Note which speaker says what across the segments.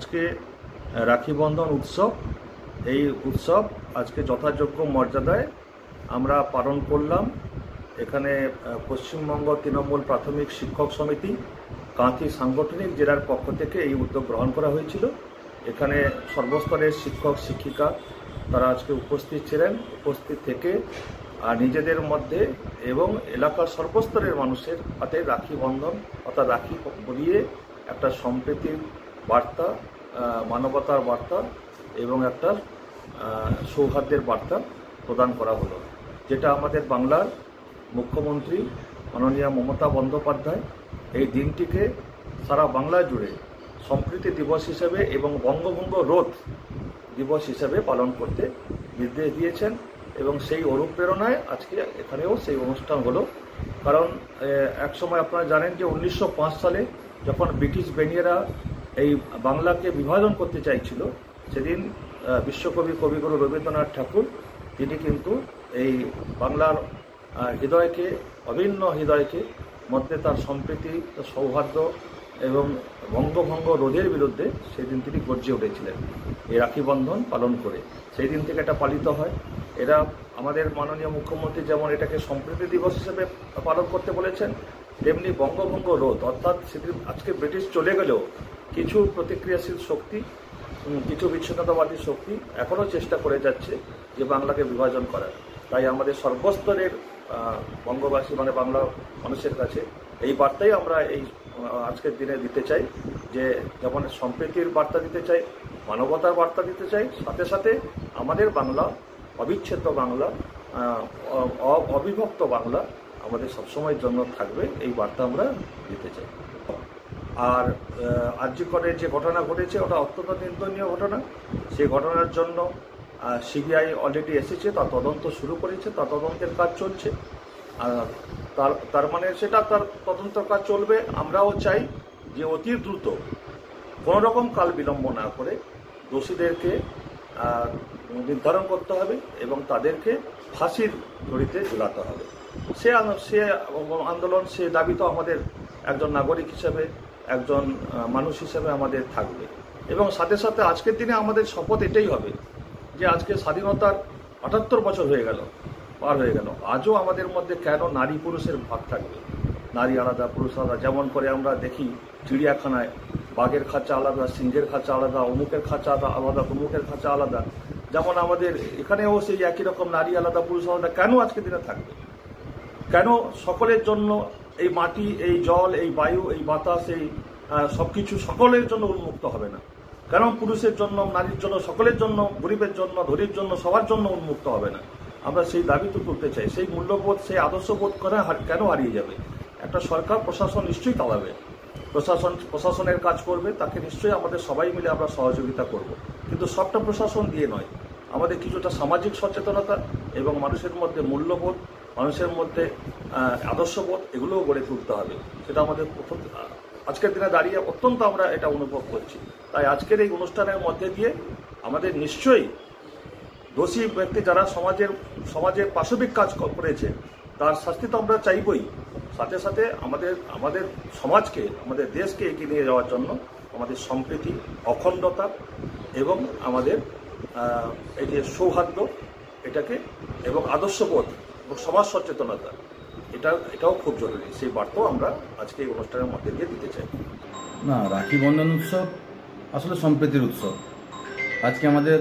Speaker 1: আজকে রাখি বন্ধন উৎসব, এই উৎসব আজকে যথাযোগ্য মর্যাদায় আমরা পালন করলাম। এখানে পশ্চিমবঙ্গ তৃণমূল প্রাথমিক শিক্ষক সমিতি কাঁথি সাংগঠনিক জেলার পক্ষ থেকে এই উদ্যোগ গ্রহণ করা হয়েছিল। এখানে সর্বস্তরের শিক্ষক শিক্ষিকা তারা আজকে উপস্থিত ছিলেন। উপস্থিত থেকে আর নিজেদের মধ্যে এবং এলাকার সর্বস্তরের মানুষের হাতে রাখি বন্ধন অর্থাৎ রাখি পরিয়ে একটা সম্প্রীতির বার্তা, মানবতার বার্তা এবং একটা সৌহার্দ্যের বার্তা প্রদান করা হলো, যেটা আমাদের বাংলার মুখ্যমন্ত্রী মাননীয় মমতা বন্দ্যোপাধ্যায় এই দিনটিকে সারা বাংলা জুড়ে সম্প্রীতি দিবস হিসেবে এবং বঙ্গভঙ্গ রোধ দিবস হিসেবে পালন করতে নির্দেশ দিয়েছেন এবং সেই অনুপ্রেরণায় আজকে এখানেও সেই অনুষ্ঠান হলো। কারণ একসময় আপনারা জানেন যে 1905 সালে যখন ব্রিটিশ বেনিয়েরা এই বাংলাকে বিভাজন করতে চাইছিল, সেদিন বিশ্বকবি কবিগুরু রবীন্দ্রনাথ ঠাকুর তিনি কিন্তু এই বাংলার হৃদয়কে, অভিন্ন হৃদয়কে মধ্যে তার সম্প্রীতি, সৌহার্দ্য এবং বঙ্গভঙ্গ রোধের বিরুদ্ধে সেদিন তিনি গর্জে উঠেছিলেন এই রাখি বন্ধন পালন করে। সেই দিন থেকে এটা পালিত হয়। এরা আমাদের মাননীয় মুখ্যমন্ত্রী যেমন এটাকে সম্প্রীতি দিবস হিসেবে পালন করতে বলেছেন, তেমনি বঙ্গভঙ্গ রোধ অর্থাৎ সেদিন আজকে ব্রিটিশ চলে গেলেও কিছু প্রতিক্রিয়াশীল শক্তি, কিছু বিচ্ছিন্নতাবাদী শক্তি এখনও চেষ্টা করে যাচ্ছে যে বাংলাকে বিভাজন করার। তাই আমাদের সর্বস্তরের বঙ্গবাসী মানে বাংলা মানুষের কাছে এই বার্তাই আমরা এই আজকের দিনে দিতে চাই, যে যেমন সম্প্রীতির বার্তা দিতে চাই, মানবতার বার্তা দিতে চাই, সাথে সাথে আমাদের বাংলা, অবিচ্ছেদ্য বাংলা, অবিভক্ত বাংলা আমাদের সবসময়ের জন্য থাকবে, এই বার্তা আমরা দিতে চাই। আর আরজিকরের যে ঘটনা ঘটেছে ওটা অত্যন্ত নিন্দনীয় ঘটনা। সেই ঘটনার জন্য সিবিআই অলরেডি এসেছে, তার তদন্ত শুরু করেছে, তার তদন্তের কাজ চলছে। তার মানে সেটা তার তদন্ত কাজ চলবে। আমরাও চাই যে অতি দ্রুত কোনো রকম কাল বিলম্ব না করে দোষীদেরকে নির্ধারণ করতে হবে এবং তাদেরকে ফাঁসির দড়িতে ঝুলাতে হবে। সে আন্দোলন, সে দাবি তো আমাদের একজন নাগরিক হিসেবে, একজন মানুষ হিসেবে আমাদের থাকবে। এবং সাথে সাথে আজকের দিনে আমাদের শপথ এটাই হবে যে আজকে স্বাধীনতার ৭৮ বছর পার হয়ে গেল, আজও আমাদের মধ্যে কেন নারী পুরুষের ভাগ থাকবে? নারী আলাদা, পুরুষ আলাদা। যেমন করে আমরা দেখি চিড়িয়াখানায় বাঘের খাঁচা আলাদা, সিংহের খাঁচা আলাদা, অমুকের খাঁচা আলাদা, তমুকের খাঁচা আলাদা, যেমন আমাদের এখানেও সেই একই রকম নারী আলাদা, পুরুষ আলাদা কেন আজকের দিনে থাকবে? কেন সকলের জন্য এই মাটি, এই জল, এই বায়ু, এই বাতাস, এই সবকিছু সকলের জন্য উন্মুক্ত হবে না? কেন পুরুষের জন্য, নারীর জন্য, সকলের জন্য, গরিবের জন্য, ধনীর জন্য, সবার জন্য উন্মুক্ত হবে না? আমরা সেই দাবি তো তুলতে চাই। সেই মূল্যবোধ, সেই আদর্শবোধ কেন হারিয়ে যাবে? একটা সরকার, প্রশাসন নিশ্চয়ই চালাবে, প্রশাসনের কাজ করবে, তাকে নিশ্চয়ই আমাদের সবাই মিলে আমরা সহযোগিতা করব। কিন্তু সবটা প্রশাসন দিয়ে নয়, আমাদের কিছুটা সামাজিক সচেতনতা এবং মানুষের মধ্যে মূল্যবোধ, মানুষের মধ্যে আদর্শবোধ, এগুলোও গড়ে তুলতে হবে। সেটা আমাদের প্রথম আজকের দিনে দাঁড়িয়ে অত্যন্ত আমরা এটা অনুভব করছি। তাই আজকের এই অনুষ্ঠানের মধ্যে দিয়ে আমাদের নিশ্চয়ই দোষী ব্যক্তি যারা সমাজের পাশবিক কাজ করেছে তার শাস্তি তো আমরা চাইবই। সাথে সাথে আমাদের সমাজকে, আমাদের দেশকে এগিয়ে নিয়ে যাওয়ার জন্য আমাদের সম্প্রীতি, অখণ্ডতা এবং আমাদের এই যে সৌহার্দ্য এটাকে এবং আদর্শবোধ এবং সমাজ সচেতনতা এটাও খুব জরুরি। সেই বার্তাও আমরা আজকে এই অনুষ্ঠানের মধ্যে দিয়ে দিতে চাই।
Speaker 2: না, রাখি বন্ধন উৎসব আসলে সম্প্রীতির উৎসব। আজকে আমাদের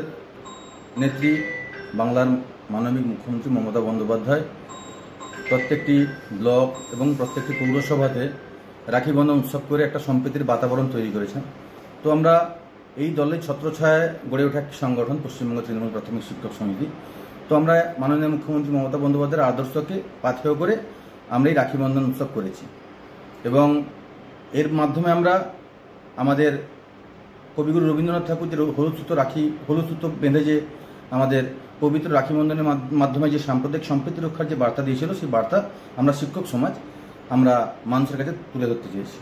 Speaker 2: নেত্রী, বাংলার মাননীয় মুখ্যমন্ত্রী মমতা বন্দ্যোপাধ্যায় প্রত্যেকটি ব্লক এবং প্রত্যেকটি পৌরসভাতে রাখি বন্ধন উৎসব করে একটা সম্প্রীতির বাতাবরণ তৈরি করেছেন। তো আমরা এই দলের ছত্রছায়ায় গড়ে ওঠা একটি সংগঠন পশ্চিমবঙ্গ তৃণমূল প্রাথমিক শিক্ষক সমিতি। তো আমরা মাননীয় মুখ্যমন্ত্রী মমতা বন্দ্যোপাধ্যায়ের আদর্শকে পাথেয় করে আমরা এই রাখি বন্ধন উৎসব করেছি এবং এর মাধ্যমে আমরা আমাদের কবিগুরু রবীন্দ্রনাথ ঠাকুর যে হলুদ সুতো বেঁধে যে আমাদের পবিত্র রাখি বন্ধনের মাধ্যমে যে সাম্প্রদায়িক সম্প্রীতি রক্ষার যে বার্তা দিয়েছিল, সেই বার্তা আমরা শিক্ষক সমাজ আমরা মানুষের কাছে তুলে ধরতে চেয়েছি।